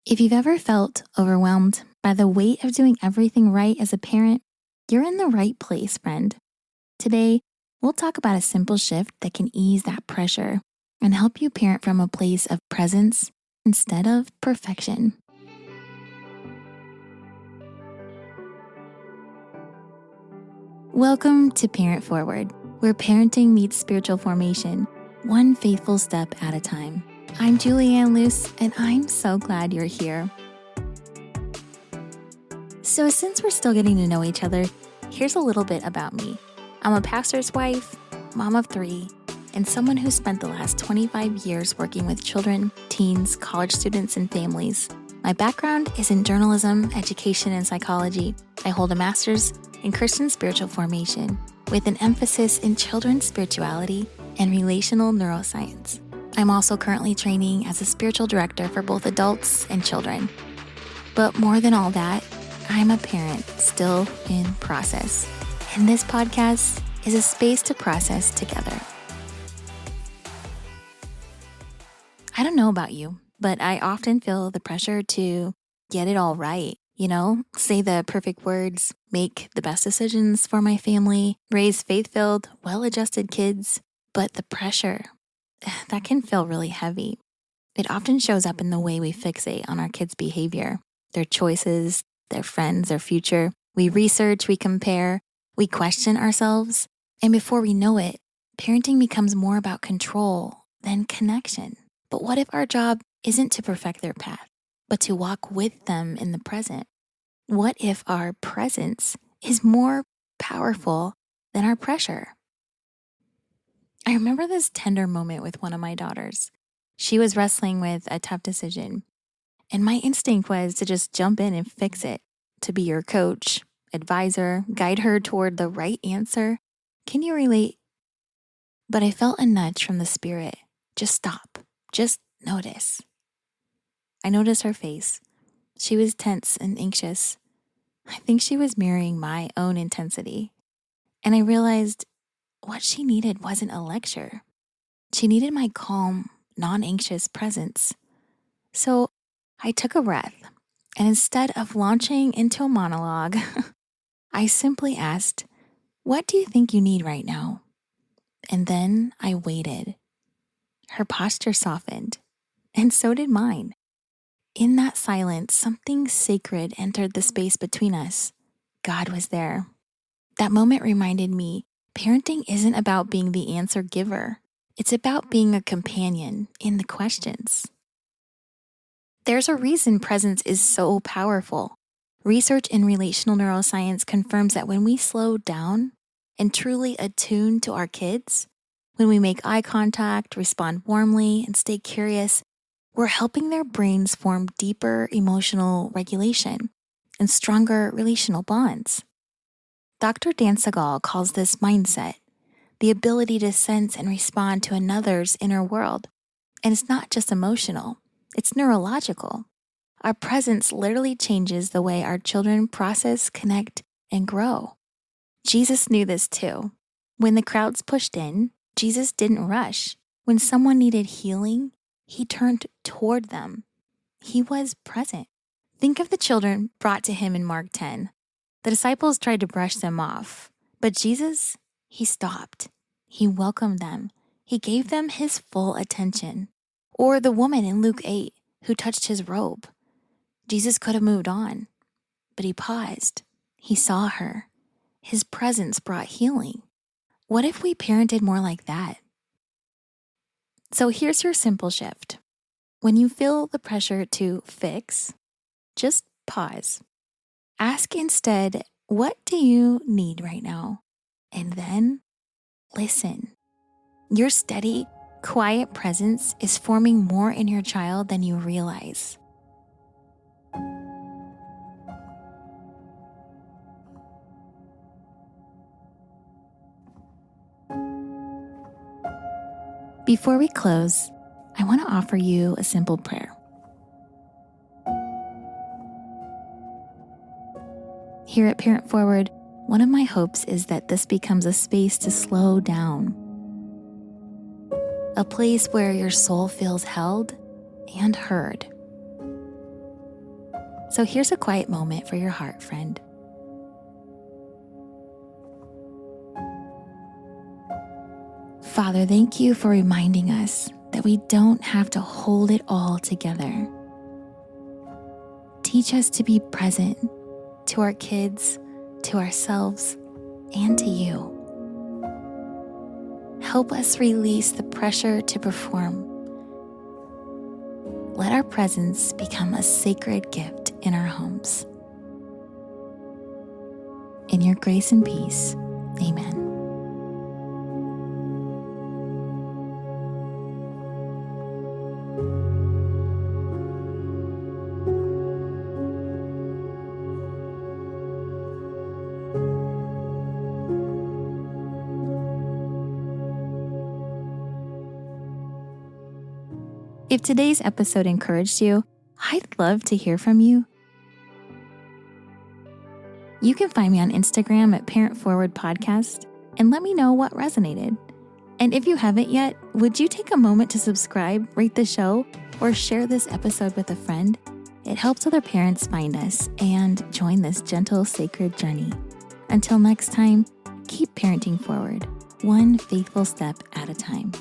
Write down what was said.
If you've ever felt overwhelmed by the weight of doing everything right as a parent, you're in the right place, friend. Today, we'll talk about a simple shift that can ease that pressure and help you parent from a place of presence instead of perfection. Welcome to Parent Forward, where parenting meets spiritual formation, one faithful step at a time. I'm Ann Luse, and I'm so glad you're here. So since we're still getting to know each other, here's a little bit about me. I'm a pastor's wife, mom of 3, and someone who spent the last 25 years working with children, teens, college students, and families. My background is in journalism, education, and psychology. I hold a master's in Christian spiritual formation with an emphasis in children's spirituality and relational neuroscience. I'm also currently training as a spiritual director for both adults and children. But more than all that, I'm a parent still in process. And this podcast is a space to process together. I don't know about you, but I often feel the pressure to get it all right. Say the perfect words, make the best decisions for my family, raise faith-filled, well-adjusted kids. But the pressure, that can feel really heavy. It often shows up in the way we fixate on our kids' behavior, their choices, their friends, their future. We research, we compare, we question ourselves. And before we know it, parenting becomes more about control than connection. But what if our job isn't to perfect their path, but to walk with them in the present? What if our presence is more powerful than our pressure? I remember this tender moment with one of my daughters. She was wrestling with a tough decision, and my instinct was to just jump in and fix it, to be your coach, advisor, guide her toward the right answer. Can you relate? But I felt a nudge from the Spirit. Just stop. Just notice. I noticed her face. She was tense and anxious. I think she was mirroring my own intensity. And I realized what she needed wasn't a lecture. She needed my calm, non-anxious presence. So I took a breath, and instead of launching into a monologue, I simply asked, "What do you think you need right now?" And then I waited. Her posture softened, and so did mine. In that silence, something sacred entered the space between us. God was there. That moment reminded me, parenting isn't about being the answer giver. It's about being a companion in the questions. There's a reason presence is so powerful. Research in relational neuroscience confirms that when we slow down and truly attune to our kids, when we make eye contact, respond warmly, and stay curious, we're helping their brains form deeper emotional regulation and stronger relational bonds. Dr. Dan Siegel calls this mindset, the ability to sense and respond to another's inner world. And it's not just emotional, it's neurological. Our presence literally changes the way our children process, connect, and grow. Jesus knew this too. When the crowds pushed in, Jesus didn't rush. When someone needed healing, he turned toward them. He was present. Think of the children brought to him in Mark 10. The disciples tried to brush them off, but Jesus, he stopped. He welcomed them. He gave them his full attention. Or the woman in Luke 8 who touched his robe. Jesus could have moved on, but he paused. He saw her. His presence brought healing. What if we parented more like that? So here's your simple shift. When you feel the pressure to fix, just pause. Ask instead, what do you need right now? And then listen. Your steady, quiet presence is forming more in your child than you realize. Before we close, I want to offer you a simple prayer. Here at Parent Forward, one of my hopes is that this becomes a space to slow down. A place where your soul feels held and heard. So here's a quiet moment for your heart, friend. Father, thank you for reminding us that we don't have to hold it all together. Teach us to be present to our kids, to ourselves, and to you. Help us release the pressure to perform. Let our presence become a sacred gift in our homes. In your grace and peace, amen. If today's episode encouraged you, I'd love to hear from you. You can find me on Instagram at Parent Forward Podcast and let me know what resonated. And if you haven't yet, would you take a moment to subscribe, rate the show, or share this episode with a friend? It helps other parents find us and join this gentle, sacred journey. Until next time, keep parenting forward, one faithful step at a time.